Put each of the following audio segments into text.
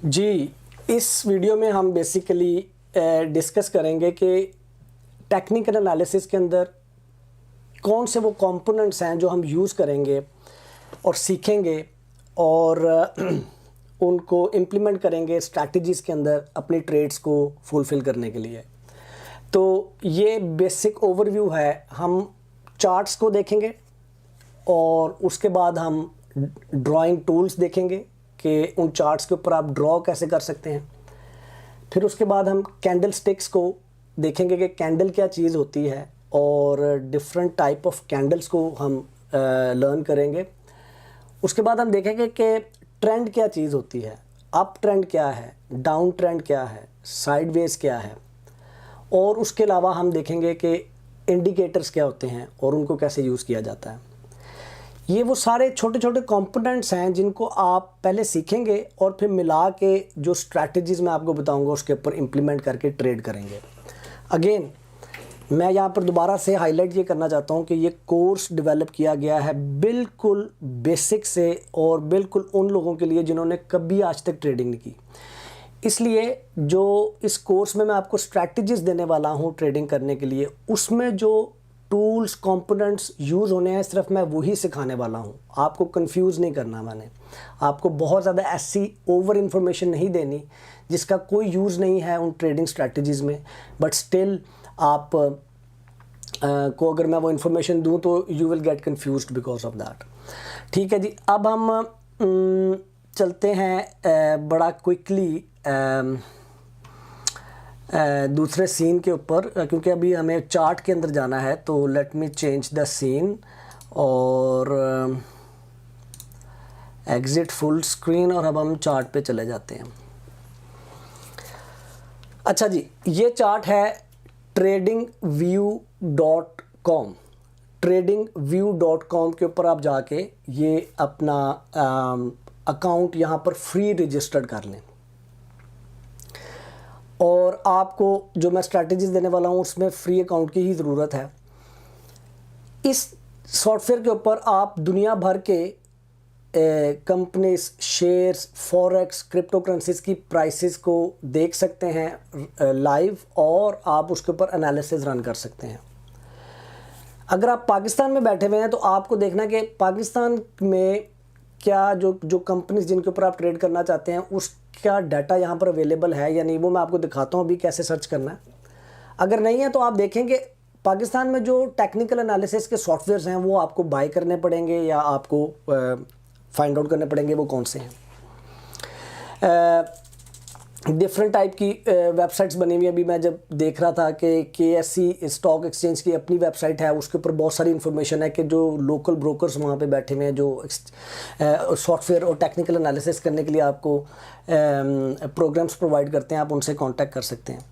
जी, इस वीडियो में हम बेसिकली डिस्कस करेंगे कि टेक्निकल एनालिसिस के अंदर कौन से वो कंपोनेंट्स हैं जो हम यूज़ करेंगे और सीखेंगे और उनको इम्प्लीमेंट करेंगे स्ट्रैटेजीज़ के अंदर अपनी ट्रेड्स को फुलफ़िल करने के लिए। तो ये बेसिक ओवरव्यू है। हम चार्ट्स को देखेंगे और उसके बाद हम ड्राइंग टूल्स देखेंगे कि उन चार्ट्स के ऊपर आप ड्रॉ कैसे कर सकते हैं। फिर उसके बाद हम कैंडल स्टिक्स को देखेंगे कि कैंडल क्या चीज़ होती है और डिफरेंट टाइप ऑफ कैंडल्स को हम लर्न करेंगे। उसके बाद हम देखेंगे कि ट्रेंड क्या चीज़ होती है, अप ट्रेंड क्या है, डाउन ट्रेंड क्या है, साइडवेज क्या है, और उसके अलावा हम देखेंगे कि इंडिकेटर्स क्या होते हैं और उनको कैसे यूज़ किया जाता है। ये वो सारे छोटे छोटे कंपोनेंट्स हैं जिनको आप पहले सीखेंगे और फिर मिला के जो स्ट्रैटेजीज़ मैं आपको बताऊंगा उसके ऊपर इम्प्लीमेंट करके ट्रेड करेंगे। अगेन मैं यहाँ पर दोबारा से हाईलाइट ये करना चाहता हूँ कि ये कोर्स डेवलप किया गया है बिल्कुल बेसिक से और बिल्कुल उन लोगों के लिए जिन्होंने कभी आज तक ट्रेडिंग नहीं की। इसलिए जो इस कोर्स में मैं आपको स्ट्रैटेजीज़ देने वाला हूँ ट्रेडिंग करने के लिए, उसमें जो टूल्स कंपोनेंट्स यूज़ होने हैं सिर्फ मैं वही सिखाने वाला हूँ। आपको कंफ्यूज नहीं करना, मैंने आपको बहुत ज़्यादा ऐसी ओवर इन्फॉर्मेशन नहीं देनी जिसका कोई यूज़ नहीं है उन ट्रेडिंग स्ट्रैटेजीज़ में, बट स्टिल आप को अगर मैं वो इन्फॉर्मेशन दूँ तो you will get confused because of that. ठीक है जी, अब हम चलते हैं बड़ा क्विकली दूसरे सीन के ऊपर, क्योंकि अभी हमें चार्ट के अंदर जाना है। तो let me change the scene और एग्जिट फुल स्क्रीन और अब हम चार्ट पे चले जाते हैं। अच्छा जी, ये चार्ट है tradingview.com। tradingview.com के ऊपर आप जाके ये अपना अकाउंट यहाँ पर फ्री रजिस्टर्ड कर लें और आपको जो मैं स्ट्रैटेजीज़ देने वाला हूँ उसमें फ्री अकाउंट की ही ज़रूरत है। इस सॉफ्टवेयर के ऊपर आप दुनिया भर के companies, shares, forex, crypto currencies की प्राइसेस को देख सकते हैं लाइव और आप उसके ऊपर एनालिसिस रन कर सकते हैं। अगर आप पाकिस्तान में बैठे हुए हैं तो आपको देखना कि पाकिस्तान में क्या जो कंपनीज जिनके ऊपर आप ट्रेड करना चाहते हैं उसका डाटा यहाँ पर अवेलेबल है या नहीं, वो मैं आपको दिखाता हूँ अभी कैसे सर्च करना है। अगर नहीं है तो आप देखेंगे पाकिस्तान में जो टेक्निकल एनालिसिस के सॉफ्टवेयर्स हैं वो आपको बाय करने पड़ेंगे या आपको फाइंड आउट करने पड़ेंगे वो कौन से हैं। डिफरेंट टाइप की वेबसाइट्स बनी हुई। अभी मैं जब देख रहा था कि KSE स्टॉक एक्सचेंज की अपनी वेबसाइट है, उसके ऊपर बहुत सारी इन्फॉर्मेशन है कि जो लोकल ब्रोकर्स वहाँ पे बैठे हुए हैं जो सॉफ्टवेयर और टेक्निकल एनालिसिस करने के लिए आपको प्रोग्राम्स प्रोवाइड करते हैं, आप उनसे कांटेक्ट कर सकते हैं।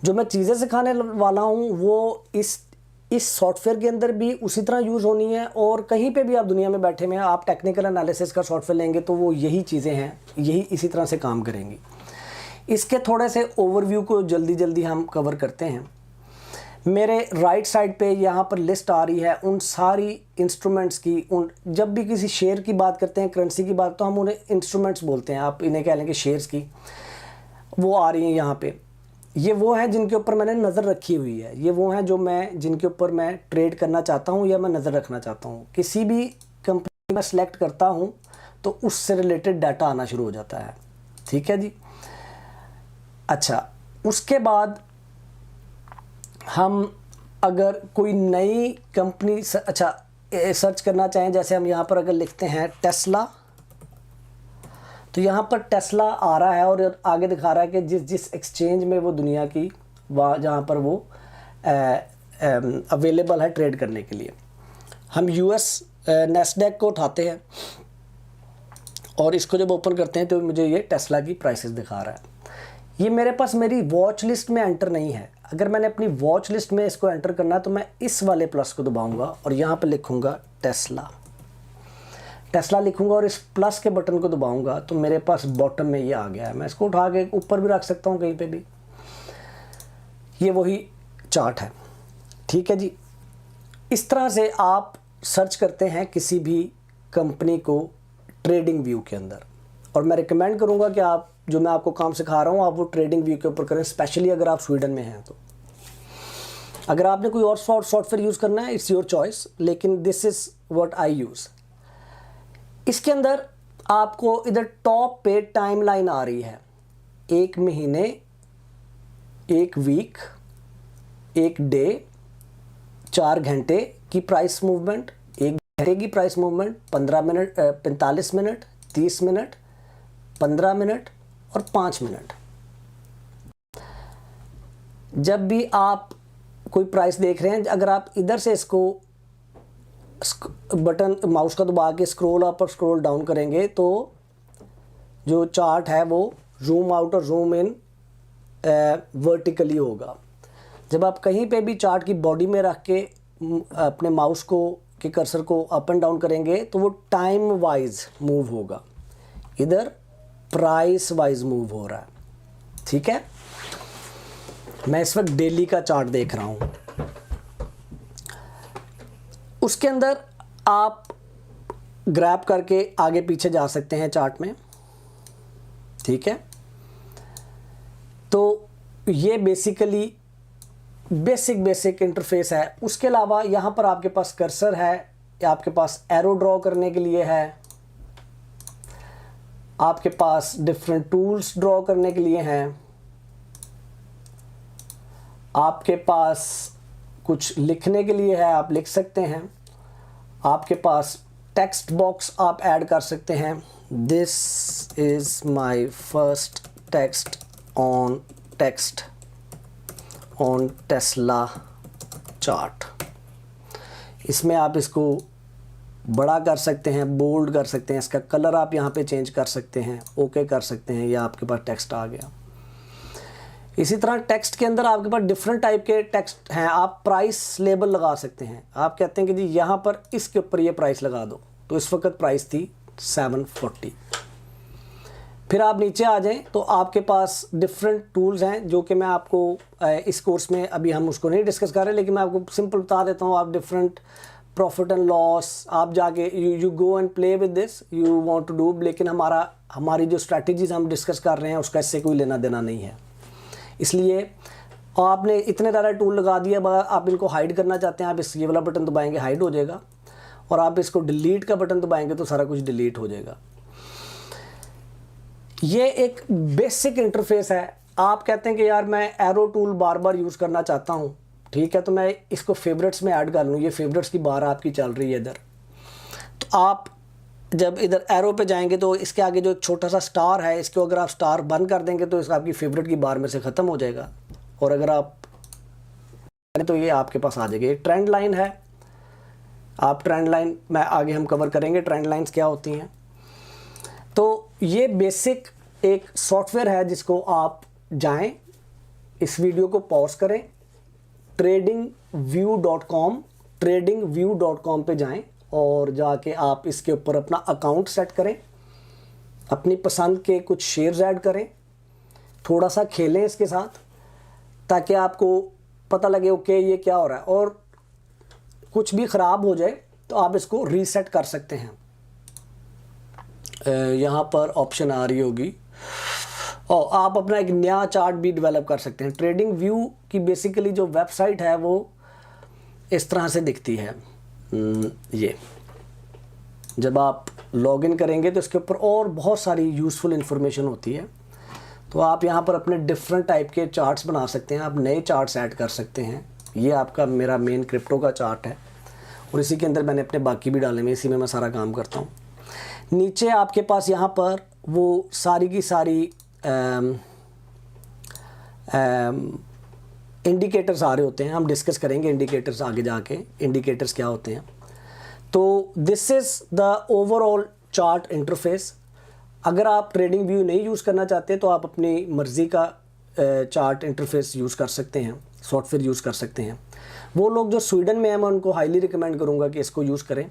जो मैं चीज़ें सिखाने वाला हूँ वो इस सॉफ्टवेयर के अंदर भी उसी तरह यूज़ होनी है और कहीं पे भी आप दुनिया में बैठे हुए हैं आप टेक्निकल एनालिसिस का सॉफ्टवेयर लेंगे तो वो यही चीज़ें हैं, यही इसी तरह से काम करेंगी। इसके थोड़े से ओवरव्यू को जल्दी जल्दी हम कवर करते हैं। मेरे राइट साइड पे यहाँ पर लिस्ट आ रही है उन सारी इंस्ट्रूमेंट्स की। उन जब भी किसी शेयर की बात करते हैं, करेंसी की बात, तो हम उन्हें इंस्ट्रूमेंट्स बोलते हैं, आप इन्हें कह लें कि शेयर्स की। वो आ रही हैं यहाँ पे। ये वो हैं जिनके ऊपर मैंने नज़र रखी हुई है, ये वो हैं जो जिनके ऊपर मैं ट्रेड करना चाहता हूँ या मैं नज़र रखना चाहता हूँ। किसी भी कंपनी में सेलेक्ट करता हूँ तो उससे रिलेटेड डाटा आना शुरू हो जाता है। ठीक है जी। अच्छा, उसके बाद हम अगर कोई नई कंपनी सर्च करना चाहें, जैसे हम यहाँ पर अगर लिखते हैं टेस्ला, तो यहाँ पर टेस्ला आ रहा है और आगे दिखा रहा है कि जिस एक्सचेंज में वो दुनिया की जहाँ पर वो अवेलेबल है ट्रेड करने के लिए। हम US नैस्डैक को उठाते हैं और इसको जब ओपन करते हैं तो मुझे ये टेस्ला की प्राइसेस दिखा रहा है। ये मेरे पास मेरी वॉच लिस्ट में एंटर नहीं है। अगर मैंने अपनी वॉच लिस्ट में इसको एंटर करना है तो मैं इस वाले प्लस को दबाऊंगा और यहाँ पर लिखूंगा टेस्ला लिखूंगा और इस प्लस के बटन को दबाऊंगा तो मेरे पास बॉटम में ये आ गया है। मैं इसको उठा के ऊपर भी रख सकता हूँ कहीं पे भी। ये वही चार्ट है। ठीक है जी। इस तरह से आप सर्च करते हैं किसी भी कंपनी को ट्रेडिंग व्यू के अंदर और मैं रिकमेंड करूँगा कि आप जो मैं आपको काम सिखा रहा हूँ आप वो ट्रेडिंग व्यू के ऊपर करें, स्पेशली अगर आप स्वीडन में हैं तो। अगर आपने कोई और सॉफ्टवेयर यूज़ करना है इट्स योर चॉइस, लेकिन this is what I use. इसके अंदर आपको इधर टॉप पे टाइमलाइन आ रही है, एक महीने, एक वीक, एक डे, 4 घंटे की प्राइस मूवमेंट, 1 घंटे की price movement, 15 minute, 45 minute, 30 minute, 15 minute और 5 मिनट। जब भी आप कोई प्राइस देख रहे हैं, अगर आप इधर से इसको बटन माउस का दबा के स्क्रॉल अप और स्क्रॉल डाउन करेंगे तो जो चार्ट है वो जूम आउट और जूम इन वर्टिकली होगा। जब आप कहीं पे भी चार्ट की बॉडी में रख के अपने माउस को के कर्सर को अप एंड डाउन करेंगे तो वो टाइम वाइज मूव होगा, इधर प्राइस वाइज मूव हो रहा है। ठीक है, मैं इस वक्त डेली का चार्ट देख रहा हूँ। उसके अंदर आप ग्रैब करके आगे पीछे जा सकते हैं चार्ट में। ठीक है, तो ये बेसिकली बेसिक इंटरफेस है। उसके अलावा यहाँ पर आपके पास कर्सर है, या आपके पास एरो ड्रॉ करने के लिए है, आपके पास डिफरेंट टूल्स ड्रॉ करने के लिए हैं, आपके पास कुछ लिखने के लिए है, आप लिख सकते हैं, आपके पास टेक्स्ट बॉक्स आप ऐड कर सकते हैं। This is my first text on Tesla chart. इसमें आप इसको बड़ा कर सकते हैं, बोल्ड कर सकते हैं, इसका कलर आप यहाँ पे चेंज कर सकते हैं, ओके कर सकते हैं, या आपके पास टेक्स्ट आ गया। इसी तरह टेक्स्ट के अंदर आपके पास डिफरेंट टाइप के टेक्स्ट हैं। आप प्राइस लेबल लगा सकते हैं। आप कहते हैं कि जी यहाँ पर इसके ऊपर ये प्राइस लगा दो, तो इस वक्त प्राइस थी 740। फिर आप नीचे आ जाएं तो आपके पास डिफरेंट टूल्स हैं जो कि मैं आपको इस कोर्स में अभी हम उसको नहीं डिस्कस कर रहे, लेकिन मैं आपको सिंपल बता देता हूँ। आप डिफरेंट प्रॉफिट एंड लॉस आप जाके you go and play with this you want to do, लेकिन हमारी जो स्ट्रैटेजीज हम डिस्कस कर रहे हैं उसका इससे कोई लेना देना नहीं है। इसलिए आपने इतने सारा टूल लगा दिया, आप इनको हाइड करना चाहते हैं, आप इस ये वाला बटन दबाएंगे हाइड हो जाएगा, और आप इसको डिलीट का बटन दबाएंगे तो सारा कुछ डिलीट हो जाएगा। ये एक बेसिक इंटरफेस है। आप कहते हैं कि यार मैं एरो टूल बार बार यूज़ करना चाहता हूँ, ठीक है, तो मैं इसको फेवरेट्स में ऐड कर लूँ। ये फेवरेट्स की बार आपकी चल रही है इधर, तो आप जब इधर एरो पे जाएंगे तो इसके आगे जो एक छोटा सा स्टार है, इसको अगर आप स्टार बंद कर देंगे तो इसका आपकी फेवरेट की बार में से ख़त्म हो जाएगा, और अगर आप तो ये आपके पास आ जाएगी। एक ट्रेंड लाइन है, आप ट्रेंड लाइन मैं आगे हम कवर करेंगे ट्रेंड लाइंस क्या होती हैं। तो ये बेसिक एक सॉफ्टवेयर है जिसको आप जाएं, इस वीडियो को पॉज करें, tradingview.com पे जाएं और जाके आप इसके ऊपर अपना अकाउंट सेट करें, अपनी पसंद के कुछ शेयर्स ऐड करें, थोड़ा सा खेलें इसके साथ ताकि आपको पता लगे ओके ये क्या हो रहा है, और कुछ भी ख़राब हो जाए तो आप इसको रीसेट कर सकते हैं। यहाँ पर ऑप्शन आ रही होगी, और आप अपना एक नया चार्ट भी डेवलप कर सकते हैं। ट्रेडिंग व्यू की बेसिकली जो वेबसाइट है वो इस तरह से दिखती है। ये जब आप लॉगिन करेंगे तो इसके ऊपर और बहुत सारी यूज़फुल इंफॉर्मेशन होती है, तो आप यहाँ पर अपने डिफरेंट टाइप के चार्ट्स बना सकते हैं, आप नए चार्ट्स ऐड कर सकते हैं। ये आपका मेरा मेन क्रिप्टो का चार्ट है, और इसी के अंदर मैंने अपने बाकी भी डाले हैं, इसी में मैं सारा काम करता हूँ। नीचे आपके पास यहाँ पर वो सारी की सारी इंडिकेटर्स आ रहे होते हैं, हम डिस्कस करेंगे इंडिकेटर्स आगे जाके, इंडिकेटर्स क्या होते हैं। तो this is the overall chart interface. अगर आप ट्रेडिंग व्यू नहीं यूज़ करना चाहते तो आप अपनी मर्ज़ी का चार्ट इंटरफेस यूज़ कर सकते हैं, सॉफ्टवेयर यूज़ कर सकते हैं। वो लोग जो स्वीडन में हैं मैं उनको हाईली रिकमेंड करूँगा कि इसको यूज़ करें,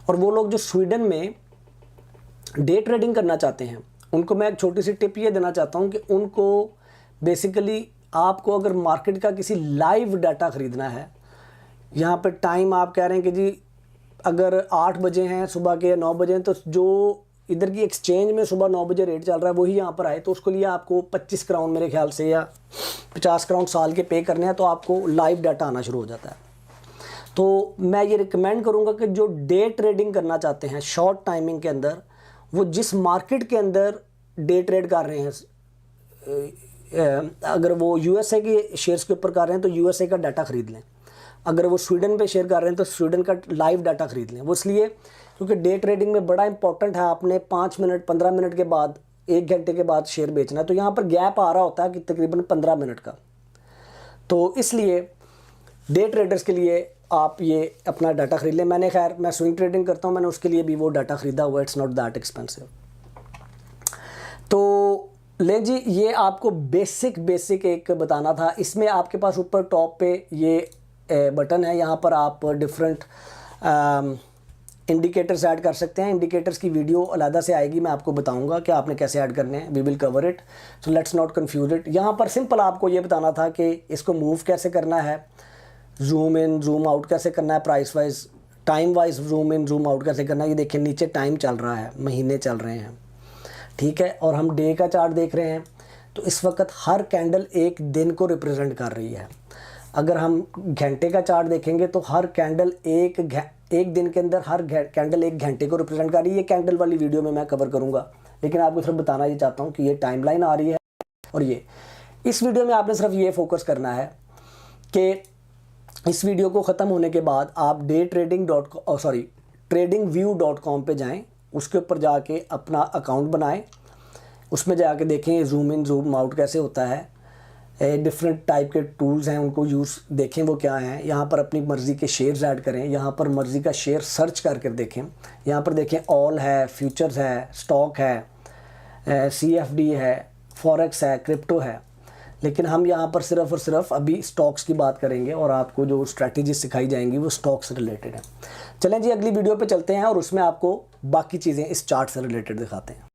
और वो लोग जो स्वीडन में डे ट्रेडिंग करना चाहते हैं उनको मैं एक छोटी सी टिप ये देना चाहता हूँ कि उनको बेसिकली आपको अगर मार्केट का किसी लाइव डाटा ख़रीदना है, यहाँ पे टाइम आप कह रहे हैं कि जी अगर 8 बजे हैं सुबह के या 9 बजे हैं, तो जो इधर की एक्सचेंज में सुबह 9 बजे रेट चल रहा है वही यहाँ पर आए, तो उसके लिए आपको 25 क्राउन मेरे ख्याल से या 50 क्राउन साल के पे करने हैं, तो आपको लाइव डाटा आना शुरू हो जाता है। तो मैं ये रिकमेंड करूँगा कि जो डे ट्रेडिंग करना चाहते हैं शॉर्ट टाइमिंग के अंदर, वो जिस मार्केट के अंदर डे ट्रेड कर रहे हैं, अगर वो यूएसए के शेयर्स के ऊपर कर रहे हैं तो यूएसए का डाटा खरीद लें, अगर वो स्वीडन पे शेयर कर रहे हैं तो स्वीडन का लाइव डाटा खरीद लें। वो इसलिए क्योंकि डे ट्रेडिंग में बड़ा इंपॉर्टेंट है, आपने 5 मिनट 15 मिनट के बाद 1 घंटे के बाद शेयर बेचना है, तो यहाँ पर गैप आ रहा होता है कि तकरीबन 15 मिनट का। तो इसलिए डे ट्रेडर्स के लिए आप ये अपना डाटा खरीद लें। मैंने खैर मैं स्विंग ट्रेडिंग करता हूँ, मैंने उसके लिए भी वो डाटा खरीदा हुआ, इट्स नॉट दैट एक्सपेंसिव। तो ले जी, ये आपको बेसिक एक बताना था। इसमें आपके पास ऊपर टॉप पे ये बटन है, यहाँ पर आप डिफरेंट इंडिकेटर्स ऐड कर सकते हैं। इंडिकेटर्स की वीडियो अलग से आएगी, मैं आपको बताऊंगा कि आपने कैसे ऐड करने हैं, we will cover it, so let's not confuse it. यहाँ पर सिंपल आपको ये बताना था कि इसको मूव कैसे करना है, जूम इन जूम आउट कैसे करना है, price wise time wise zoom in zoom out कैसे करना है। ये देखिए नीचे टाइम चल रहा है, महीने चल रहे हैं, ठीक है, और हम डे का चार्ट देख रहे हैं। तो इस वक्त हर कैंडल एक दिन को रिप्रेजेंट कर रही है। अगर हम घंटे का चार्ट देखेंगे तो हर कैंडल एक दिन के अंदर हर कैंडल 1 घंटे को रिप्रेजेंट कर रही है। ये कैंडल वाली वीडियो में मैं कवर करूंगा, लेकिन आपको सिर्फ बताना ये चाहता हूँ कि ये टाइमलाइन आ रही है। और ये इस वीडियो में आपने सिर्फ ये फोकस करना है कि इस वीडियो को ख़त्म होने के बाद आप tradingview.com पे जाएं, उसके ऊपर जाके अपना अकाउंट बनाएं, उसमें जाके देखें जूम इन जूम आउट कैसे होता है, डिफरेंट टाइप के टूल्स हैं उनको यूज़ देखें वो क्या हैं। यहाँ पर अपनी मर्ज़ी के शेयर्स ऐड करें, यहाँ पर मर्ज़ी का शेयर सर्च करके देखें। यहाँ पर देखें ऑल है, फ्यूचर्स है, स्टॉक है, CFD है, फॉरेक्स है, क्रिप्टो है। लेकिन हम यहाँ पर सिर्फ और सिर्फ अभी स्टॉक्स की बात करेंगे और आपको जो स्ट्रैटेजी सिखाई जाएंगी वो स्टॉक से रिलेटेड है। चलें जी, अगली वीडियो पे चलते हैं और उसमें आपको बाकी चीज़ें इस चार्ट से रिलेटेड दिखाते हैं।